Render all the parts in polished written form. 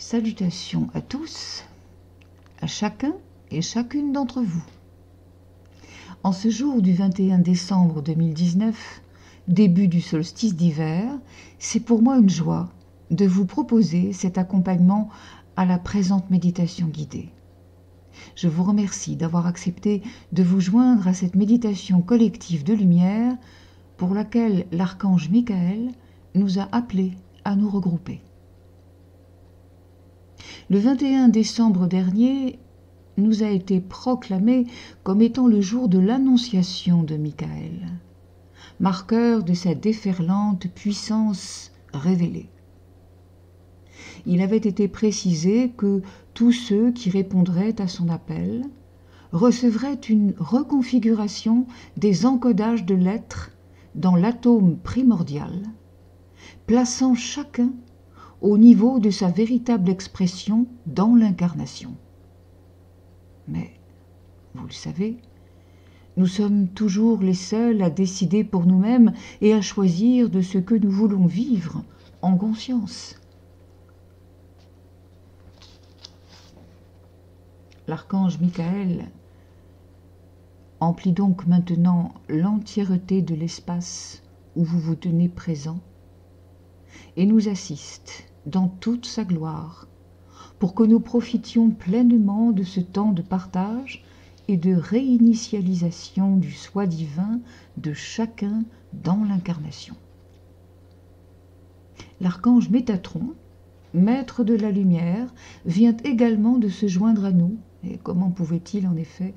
Salutations à tous, à chacun et chacune d'entre vous. En ce jour du 21 décembre 2019, début du solstice d'hiver, c'est pour moi une joie de vous proposer cet accompagnement à la présente méditation guidée. Je vous remercie d'avoir accepté de vous joindre à cette méditation collective de lumière pour laquelle l'archange Michael nous a appelés à nous regrouper. Le 21 décembre dernier nous a été proclamé comme étant le jour de l'annonciation de Michael, marqueur de sa déferlante puissance révélée. Il avait été précisé que tous ceux qui répondraient à son appel recevraient une reconfiguration des encodages de l'être dans l'atome primordial, plaçant chacun au niveau de sa véritable expression dans l'incarnation. Mais, vous le savez, nous sommes toujours les seuls à décider pour nous-mêmes et à choisir de ce que nous voulons vivre en conscience. L'archange Michael emplit donc maintenant l'entièreté de l'espace où vous vous tenez présent et nous assiste dans toute sa gloire pour que nous profitions pleinement de ce temps de partage et de réinitialisation du soi divin de chacun dans l'incarnation. L'archange Métatron, maître de la lumière, vient également de se joindre à nous. Et comment pouvait-il en effet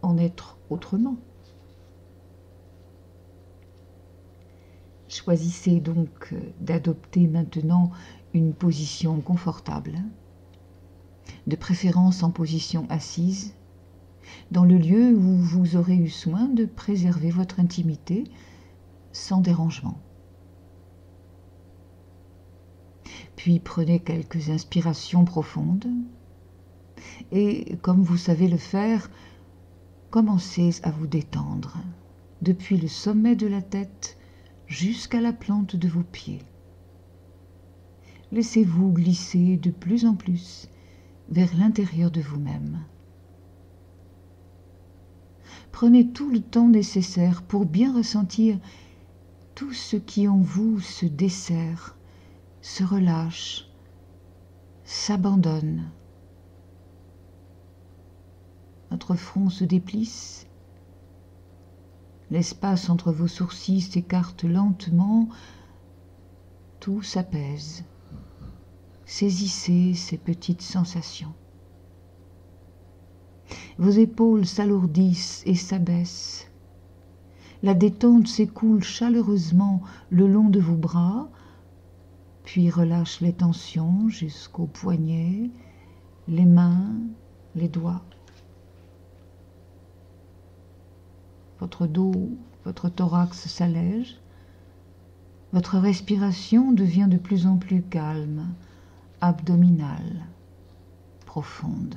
en être autrement ? Choisissez donc d'adopter maintenant une position confortable, de préférence en position assise, dans le lieu où vous aurez eu soin de préserver votre intimité sans dérangement. Puis prenez quelques inspirations profondes et, comme vous savez le faire, commencez à vous détendre depuis le sommet de la tête jusqu'à la plante de vos pieds. Laissez-vous glisser de plus en plus vers l'intérieur de vous-même. Prenez tout le temps nécessaire pour bien ressentir tout ce qui en vous se desserre, se relâche, s'abandonne. Votre front se déplisse, l'espace entre vos sourcils s'écarte lentement, tout s'apaise. Saisissez ces petites sensations. Vos épaules s'alourdissent et s'abaissent. La détente s'écoule chaleureusement le long de vos bras, puis relâche les tensions jusqu'aux poignets, les mains, les doigts. Votre dos, votre thorax s'allège. Votre respiration devient de plus en plus calme, abdominale, profonde.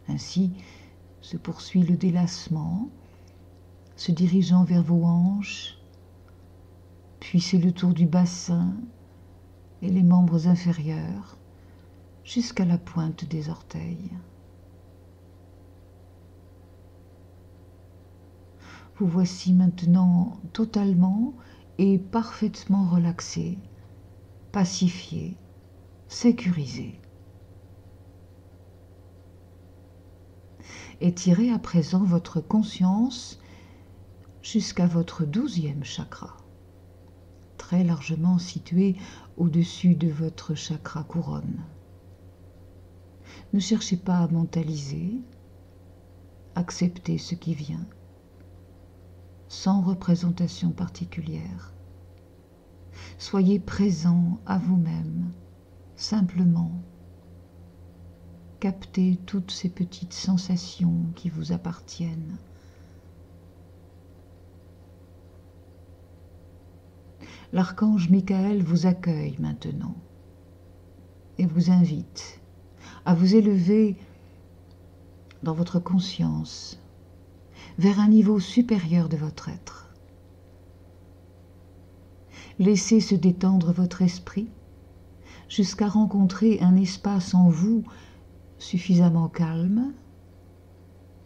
Ainsi se poursuit le délassement, se dirigeant vers vos hanches, puis c'est le tour du bassin et les membres inférieurs jusqu'à la pointe des orteils. Vous voici maintenant totalement et parfaitement relaxé, pacifié, sécurisé. Étirez à présent votre conscience jusqu'à votre 12e chakra, très largement situé au-dessus de votre chakra couronne. Ne cherchez pas à mentaliser, acceptez ce qui vient, sans représentation particulière. Soyez présent à vous-même, simplement. Captez toutes ces petites sensations qui vous appartiennent. L'archange Michael vous accueille maintenant et vous invite à vous élever dans votre conscience vers un niveau supérieur de votre être. Laissez se détendre votre esprit jusqu'à rencontrer un espace en vous suffisamment calme,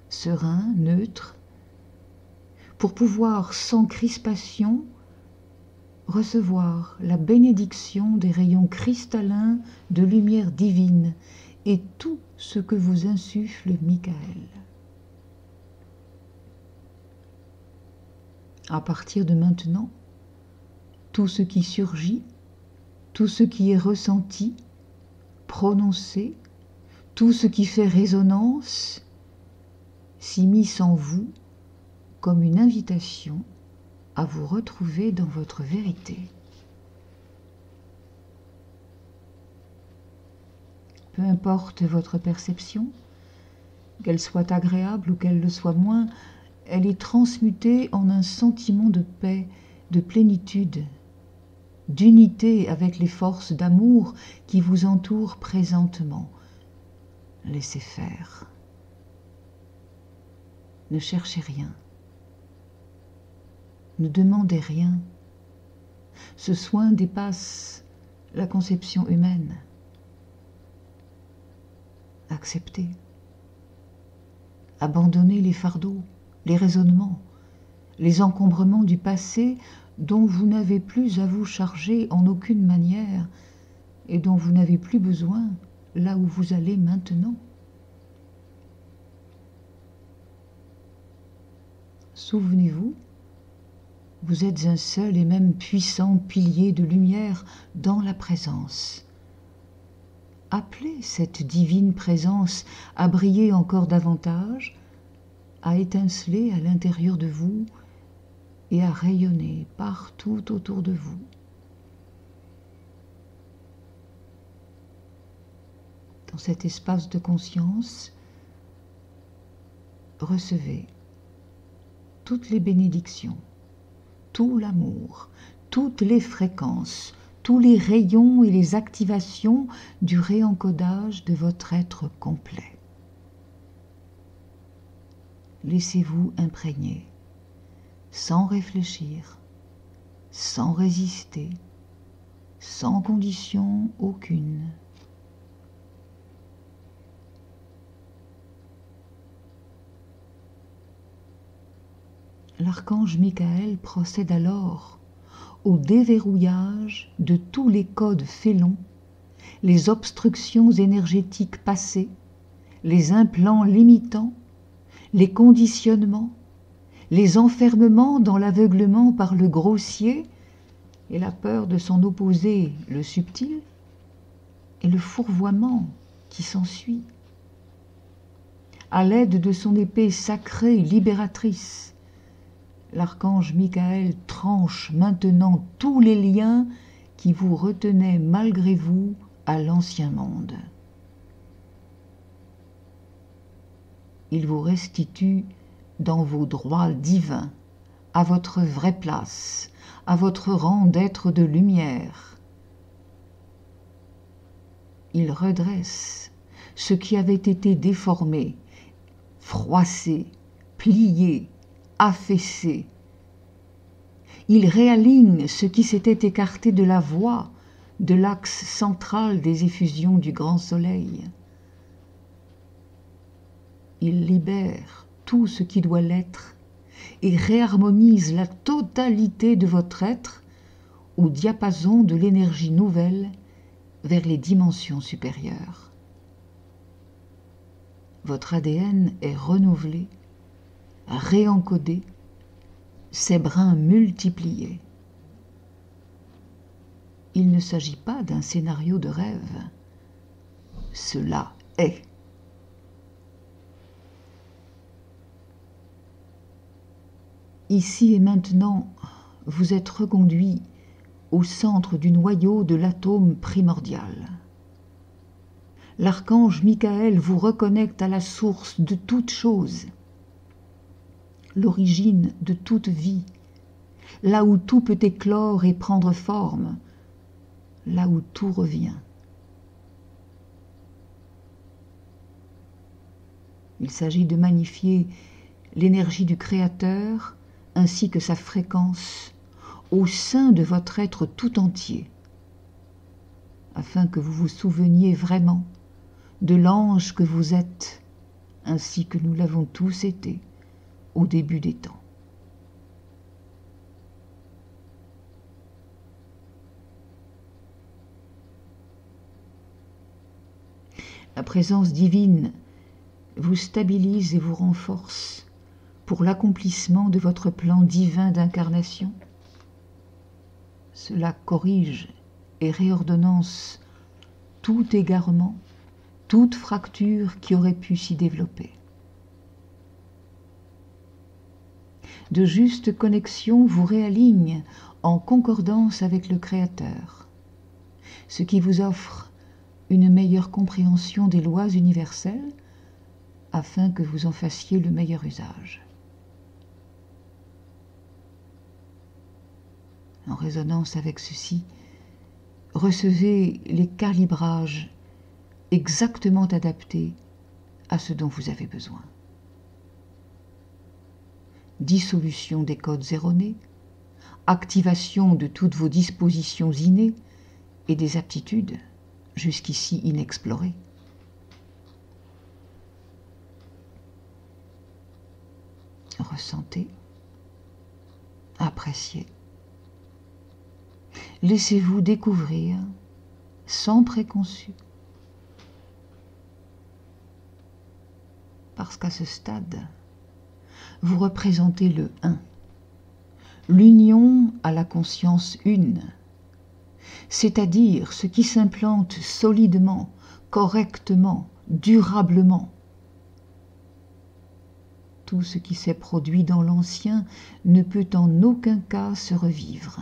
serein, neutre, pour pouvoir sans crispation recevoir la bénédiction des rayons cristallins de lumière divine et tout ce que vous insuffle Michael. À partir de maintenant, tout ce qui surgit, tout ce qui est ressenti, prononcé, tout ce qui fait résonance, s'immisce en vous comme une invitation à vous retrouver dans votre vérité. Peu importe votre perception, qu'elle soit agréable ou qu'elle le soit moins, elle est transmutée en un sentiment de paix, de plénitude, d'unité avec les forces d'amour qui vous entourent présentement. Laissez faire. Ne cherchez rien. Ne demandez rien. Ce soin dépasse la conception humaine. Acceptez. Abandonnez les fardeaux, les raisonnements, les encombrements du passé dont vous n'avez plus à vous charger en aucune manière et dont vous n'avez plus besoin là où vous allez maintenant. Souvenez-vous, vous êtes un seul et même puissant pilier de lumière dans la présence. Appelez cette divine présence à briller encore davantage, à étinceler à l'intérieur de vous et à rayonner partout autour de vous. Dans cet espace de conscience, recevez toutes les bénédictions, tout l'amour, toutes les fréquences, tous les rayons et les activations du réencodage de votre être complet. Laissez-vous imprégner, sans réfléchir, sans résister, sans condition aucune. L'archange Michael procède alors au déverrouillage de tous les codes félons, les obstructions énergétiques passées, les implants limitants, les conditionnements, les enfermements dans l'aveuglement par le grossier et la peur de son opposé, le subtil, et le fourvoiement qui s'ensuit. À l'aide de son épée sacrée libératrice, l'archange Michael tranche maintenant tous les liens qui vous retenaient malgré vous à l'ancien monde. Il vous restitue dans vos droits divins, à votre vraie place, à votre rang d'être de lumière. Il redresse ce qui avait été déformé, froissé, plié, affaissé. Il réaligne ce qui s'était écarté de la voie, de l'axe central des effusions du grand soleil. Il libère tout ce qui doit l'être et réharmonise la totalité de votre être au diapason de l'énergie nouvelle vers les dimensions supérieures. Votre ADN est renouvelé, réencodé, ses brins multipliés. Il ne s'agit pas d'un scénario de rêve. Cela est. Ici et maintenant, vous êtes reconduit au centre du noyau de l'atome primordial. L'archange Michael vous reconnecte à la source de toute chose, l'origine de toute vie, là où tout peut éclore et prendre forme, là où tout revient. Il s'agit de magnifier l'énergie du Créateur ainsi que sa fréquence au sein de votre être tout entier. afin que vous vous souveniez vraiment de l'ange que vous êtes, ainsi que nous l'avons tous été au début des temps. La présence divine vous stabilise et vous renforce pour l'accomplissement de votre plan divin d'incarnation. Cela corrige et réordonnance tout égarement, toute fracture qui aurait pu s'y développer. De justes connexions vous réalignent en concordance avec le Créateur, ce qui vous offre une meilleure compréhension des lois universelles afin que vous en fassiez le meilleur usage. En résonance avec ceci, recevez les calibrages exactement adaptés à ce dont vous avez besoin. Dissolution des codes erronés, activation de toutes vos dispositions innées et des aptitudes jusqu'ici inexplorées. Ressentez, appréciez. Laissez-vous découvrir sans préconçu. Parce qu'à ce stade, vous représentez le un, l'union à la conscience une, c'est-à-dire ce qui s'implante solidement, correctement, durablement. Tout ce qui s'est produit dans l'ancien ne peut en aucun cas se revivre.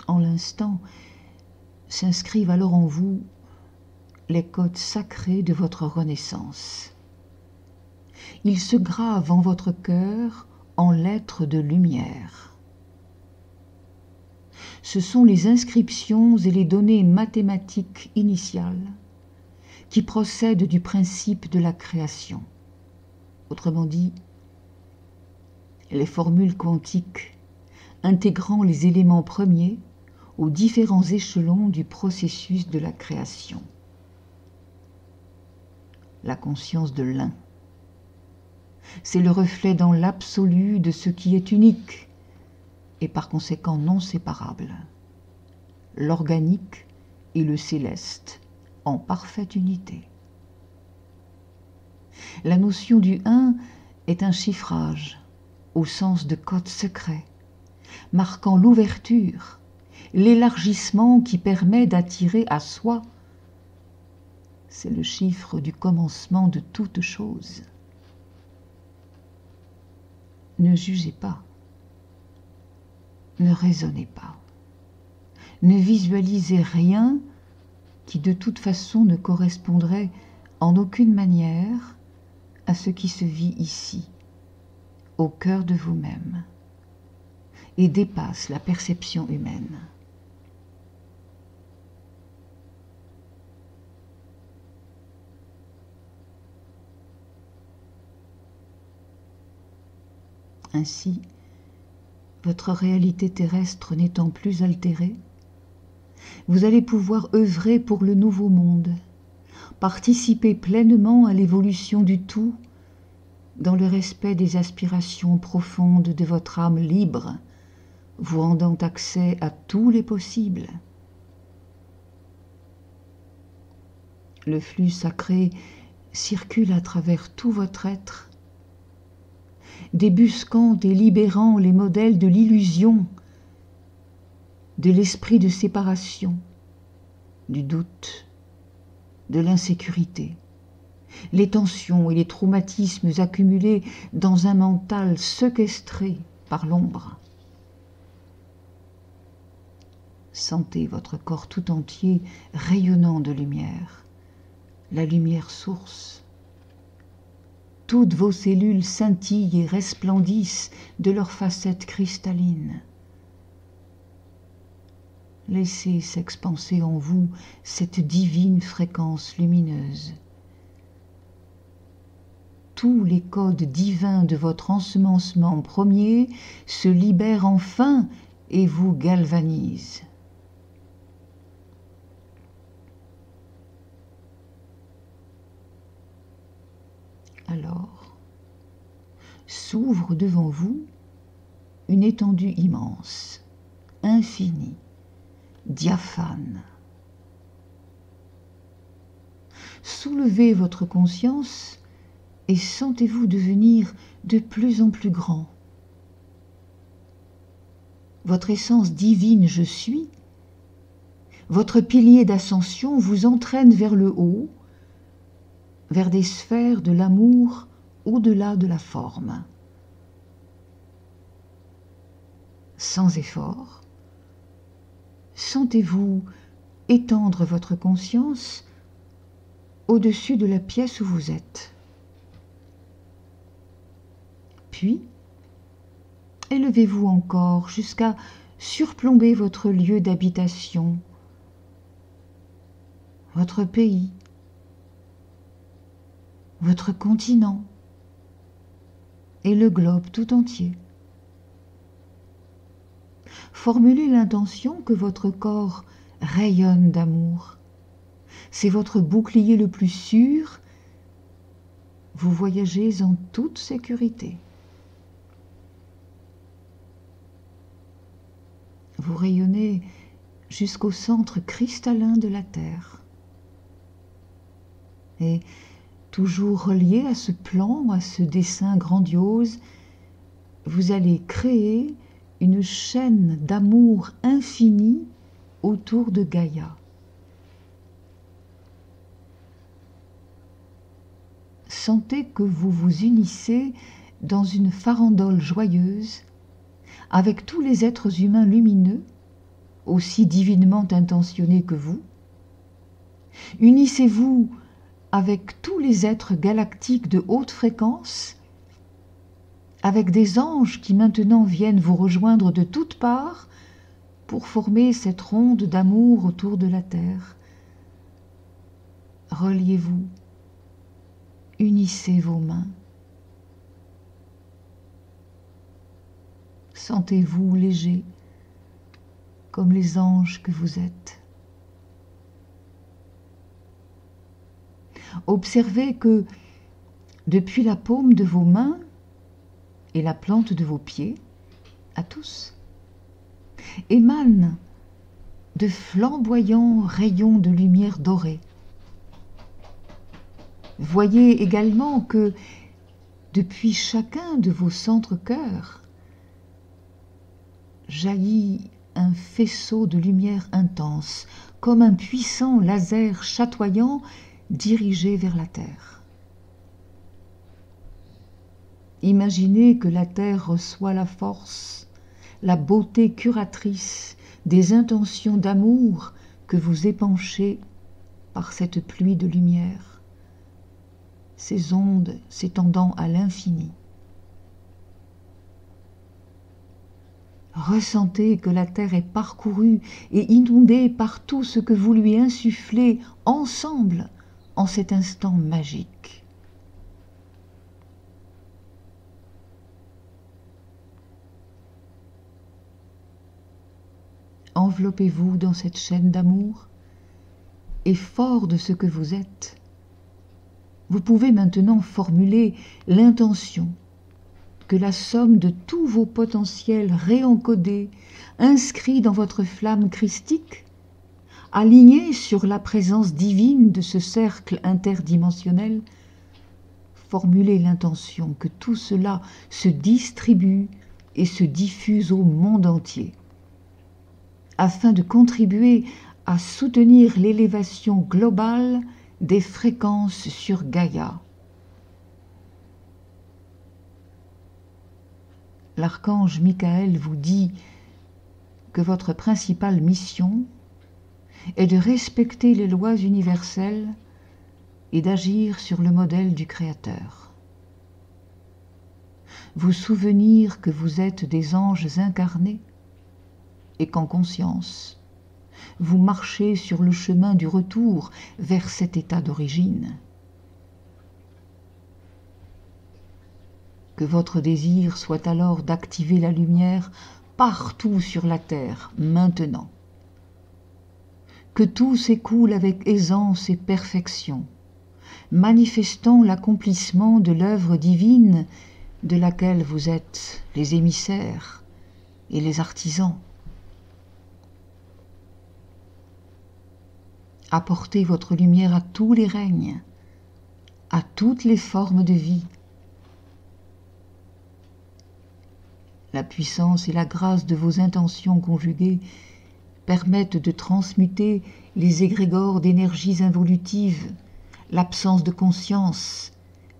En l'instant, s'inscrivent alors en vous les codes sacrés de votre renaissance. Ils se gravent en votre cœur en lettres de lumière. Ce sont les inscriptions et les données mathématiques initiales qui procèdent du principe de la création. Autrement dit, les formules quantiques intégrant les éléments premiers aux différents échelons du processus de la création. La conscience de l'un. C'est le reflet dans l'absolu de ce qui est unique et par conséquent non séparable. L'organique et le céleste en parfaite unité. La notion du un est un chiffrage au sens de code secret, marquant l'ouverture, l'élargissement qui permet d'attirer à soi. C'est le chiffre du commencement de toute chose. Ne jugez pas, ne raisonnez pas, ne visualisez rien qui de toute façon ne correspondrait en aucune manière à ce qui se vit ici, au cœur de vous-même, et dépasse la perception humaine. Ainsi, votre réalité terrestre n'étant plus altérée, vous allez pouvoir œuvrer pour le nouveau monde, participer pleinement à l'évolution du tout, dans le respect des aspirations profondes de votre âme libre, vous rendant accès à tous les possibles. Le flux sacré circule à travers tout votre être, débusquant et libérant les modèles de l'illusion, de l'esprit de séparation, du doute, de l'insécurité, les tensions et les traumatismes accumulés dans un mental séquestré par l'ombre. Sentez votre corps tout entier rayonnant de lumière, la lumière source. Toutes vos cellules scintillent et resplendissent de leurs facettes cristallines. Laissez s'expanser en vous cette divine fréquence lumineuse. tous les codes divins de votre ensemencement premier se libèrent enfin et vous galvanisent. Alors, s'ouvre devant vous une étendue immense, infinie, diaphane. Soulevez votre conscience et sentez-vous devenir de plus en plus grand. Votre essence divine je suis, votre pilier d'ascension vous entraîne vers le haut, vers des sphères de l'amour au-delà de la forme. Sans effort, sentez-vous étendre votre conscience au-dessus de la pièce où vous êtes. Puis, élevez-vous encore jusqu'à surplomber votre lieu d'habitation, votre pays, votre continent et le globe tout entier. Formulez l'intention que votre corps rayonne d'amour. C'est votre bouclier le plus sûr. Vous voyagez en toute sécurité. Vous rayonnez jusqu'au centre cristallin de la Terre. Et toujours relié à ce plan, à ce dessin grandiose, vous allez créer une chaîne d'amour infini autour de Gaïa. Sentez que vous vous unissez dans une farandole joyeuse avec tous les êtres humains lumineux, aussi divinement intentionnés que vous. Unissez-vous avec tous les êtres galactiques de haute fréquence, avec des anges qui maintenant viennent vous rejoindre de toutes parts pour former cette ronde d'amour autour de la Terre. Reliez-vous, unissez vos mains. Sentez-vous léger, comme les anges que vous êtes. Observez que, depuis la paume de vos mains et la plante de vos pieds, à tous, émanent de flamboyants rayons de lumière dorée. Voyez également que, depuis chacun de vos centres-cœurs, jaillit un faisceau de lumière intense, comme un puissant laser chatoyant dirigé vers la Terre. Imaginez que la Terre reçoit la force, la beauté curatrice des intentions d'amour que vous épanchez par cette pluie de lumière, ces ondes s'étendant à l'infini. Ressentez que la Terre est parcourue et inondée par tout ce que vous lui insufflez ensemble en cet instant magique. Enveloppez-vous dans cette chaîne d'amour et fort de ce que vous êtes, vous pouvez maintenant formuler l'intention que la somme de tous vos potentiels réencodés, inscrits dans votre flamme christique, alignés sur la présence divine de ce cercle interdimensionnel, formulez l'intention que tout cela se distribue et se diffuse au monde entier, afin de contribuer à soutenir l'élévation globale des fréquences sur Gaïa. L'archange Michael vous dit que votre principale mission est de respecter les lois universelles et d'agir sur le modèle du Créateur. Vous souvenir que vous êtes des anges incarnés et qu'en conscience, vous marchez sur le chemin du retour vers cet état d'origine. Que votre désir soit alors d'activer la lumière partout sur la terre, maintenant. Que tout s'écoule avec aisance et perfection, manifestant l'accomplissement de l'œuvre divine de laquelle vous êtes les émissaires et les artisans. Apportez votre lumière à tous les règnes, à toutes les formes de vie. La puissance et la grâce de vos intentions conjuguées permettent de transmuter les égrégores d'énergies involutives, l'absence de conscience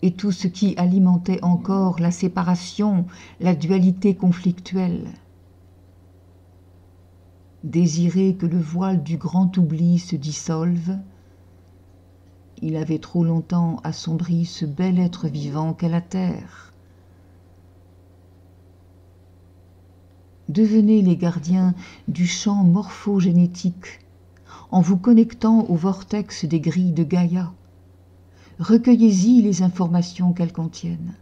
et tout ce qui alimentait encore la séparation, la dualité conflictuelle. Désirez que le voile du grand oubli se dissolve. Il avait trop longtemps assombri ce bel être vivant qu'est la terre. Devenez les gardiens du champ morphogénétique en vous connectant au vortex des grilles de Gaïa. Recueillez-y les informations qu'elles contiennent.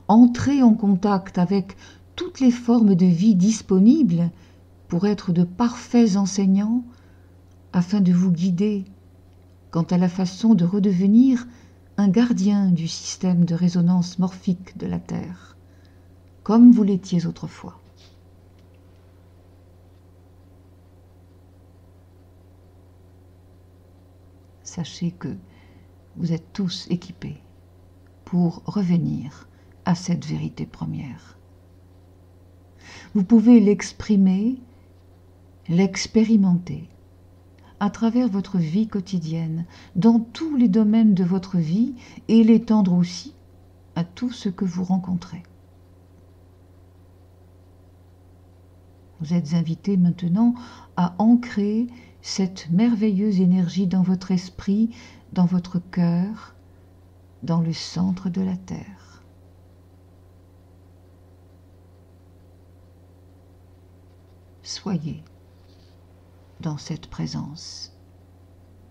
Entrez en contact avec toutes les formes de vie disponibles pour être de parfaits enseignants afin de vous guider quant à la façon de redevenir un gardien du système de résonance morphique de la Terre, comme vous l'étiez autrefois. Sachez que vous êtes tous équipés pour revenir à cette vérité première. Vous pouvez l'exprimer, l'expérimenter à travers votre vie quotidienne, dans tous les domaines de votre vie et l'étendre aussi à tout ce que vous rencontrez. Vous êtes invités maintenant à ancrer cette merveilleuse énergie dans votre esprit, dans votre cœur, dans le centre de la Terre. Soyez dans cette présence,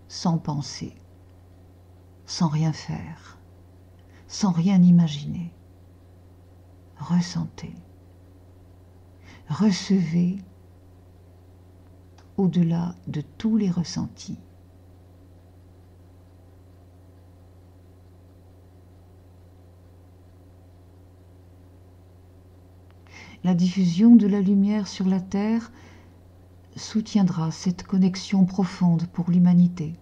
sans penser, sans rien faire, sans rien imaginer. Ressentez, recevez au-delà de tous les ressentis. La diffusion de la lumière sur la Terre soutiendra cette connexion profonde pour l'humanité,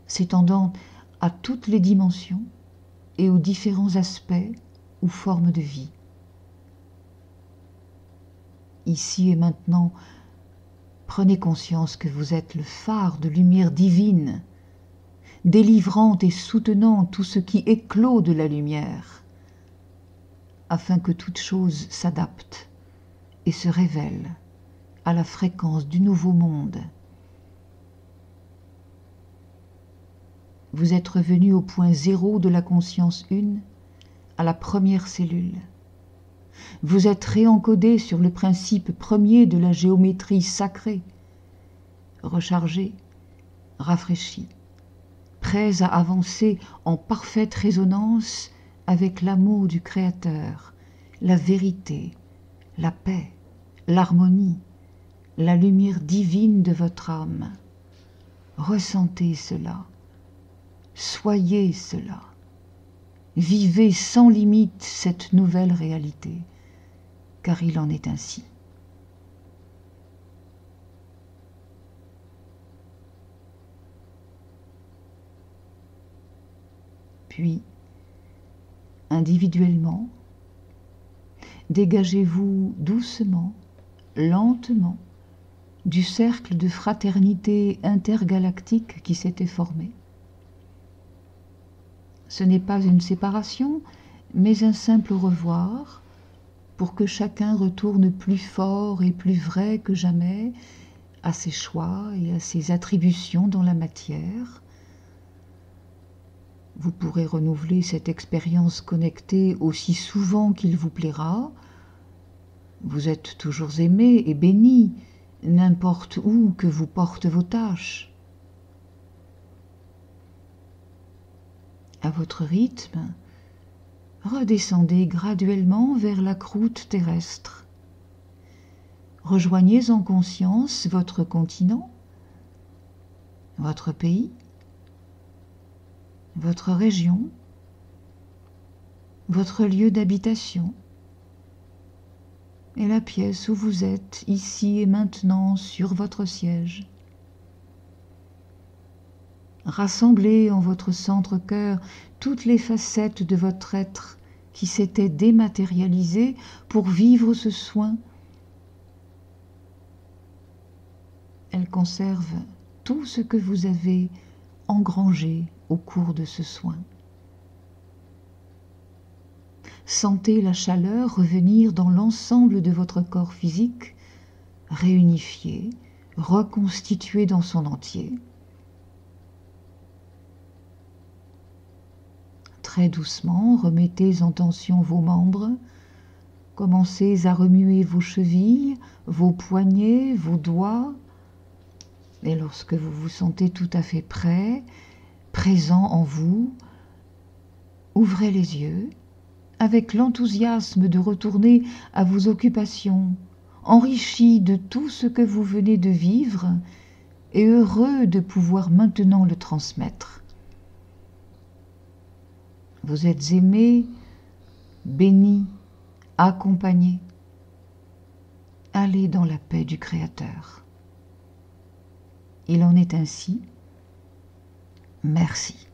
s'étendant à toutes les dimensions et aux différents aspects ou formes de vie. Ici et maintenant, prenez conscience que vous êtes le phare de lumière divine, délivrant et soutenant tout ce qui éclot de la lumière, afin que toute chose s'adapte et se révèle à la fréquence du nouveau monde. Vous êtes revenu au point zéro de la conscience une, à la première cellule. Vous êtes réencodé sur le principe premier de la géométrie sacrée, rechargé, rafraîchi, prêts à avancer en parfaite résonance avec l'amour du Créateur, la vérité, la paix, l'harmonie, la lumière divine de votre âme. Ressentez cela, soyez cela, vivez sans limite cette nouvelle réalité, car il en est ainsi. Puis, individuellement, dégagez-vous doucement, lentement, du cercle de fraternité intergalactique qui s'était formé. Ce n'est pas une séparation, mais un simple au revoir, pour que chacun retourne plus fort et plus vrai que jamais à ses choix et à ses attributions dans la matière. Vous pourrez renouveler cette expérience connectée aussi souvent qu'il vous plaira. Vous êtes toujours aimé et béni, n'importe où que vous portent vos tâches. À votre rythme, redescendez graduellement vers la croûte terrestre. Rejoignez en conscience votre continent, votre pays, votre région, votre lieu d'habitation et la pièce où vous êtes, ici et maintenant, sur votre siège. Rassemblez en votre centre-cœur toutes les facettes de votre être qui s'étaient dématérialisées pour vivre ce soin. Elles conservent tout ce que vous avez engrangé au cours de ce soin. Sentez la chaleur revenir dans l'ensemble de votre corps physique, réunifié, reconstitué dans son entier. Très doucement, remettez en tension vos membres, commencez à remuer vos chevilles, vos poignets, vos doigts, et lorsque vous vous sentez tout à fait prêt, présent en vous, ouvrez les yeux avec l'enthousiasme de retourner à vos occupations, enrichis de tout ce que vous venez de vivre et heureux de pouvoir maintenant le transmettre. Vous êtes aimé, béni, accompagné. Allez dans la paix du Créateur. Il en est ainsi. Merci.